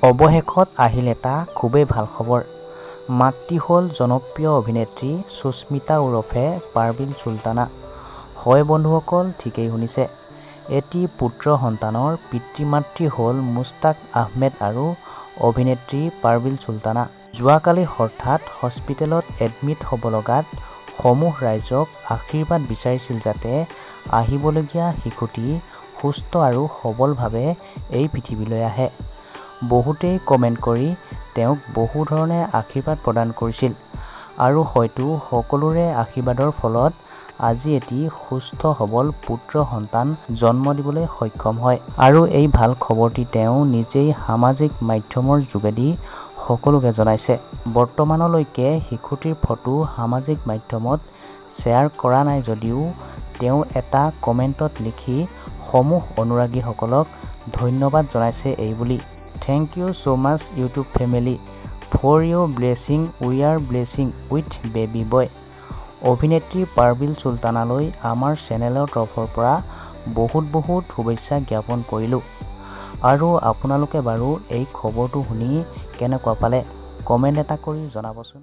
অৱশেষত আহিল এটা খুবেই ভাল খবৰ। মাতৃ হ'ল জনপ্ৰিয় অভিনেত্ৰী সুস্মিতা ওৰফে পাৰ্বিন চুলতানা। হয় বন্ধুসকল, ঠিকেই শুনিছে। এটি পুত্ৰ সন্তানৰ পিতৃ-মাতৃ হ'ল মুস্তাক আহমেদ আৰু অভিনেত্ৰী পাৰ্বিন চুলতানা। যোৱাকালি হঠাৎ হস্পিটেলত এডমিট হ'ব লগাত সমূহ ৰাইজক আশীৰ্বাদ বিচাৰিছিল যাতে আহিবলগীয়া শিশুটি সুস্থ আৰু সবলভাৱে এই পৃথিৱীলৈ আহে। বহুতেই কমেণ্ট কৰি তেওঁক বহু ধৰণে আশীৰ্বাদ প্ৰদান কৰিছিল আৰু হয়তো সকলোৰে আশীৰ্বাদৰ ফলত আজি এটি সুস্থ সবল পুত্ৰ সন্তান জন্ম দিবলৈ সক্ষম হয়। আৰু এই ভাল খবৰটি তেওঁ নিজেই সামাজিক মাধ্যমৰ যোগেদি সকলোকে জনাইছে। বৰ্তমানলৈকে শিশুটিৰ ফটো সামাজিক মাধ্যমত শ্বেয়াৰ কৰা নাই যদিও তেওঁ এটা কমেণ্টত লিখি সমূহ অনুৰাগীসকলক ধন্যবাদ জনাইছে এইবুলি। Thank you so much YouTube family for your blessing we are blessing with baby boy. অভিনেত্ৰী পাৰ্বিন চুলতানালৈ আমাৰ চেনেলৰ তৰফৰ পৰা বহুত শুভেচ্ছা জ্ঞাপন কৰিলোঁ। আৰু আপোনালোকে বাৰু এই খবৰটো শুনি কেনেকুৱা পালে কমেণ্ট এটা কৰি জনাবচোন।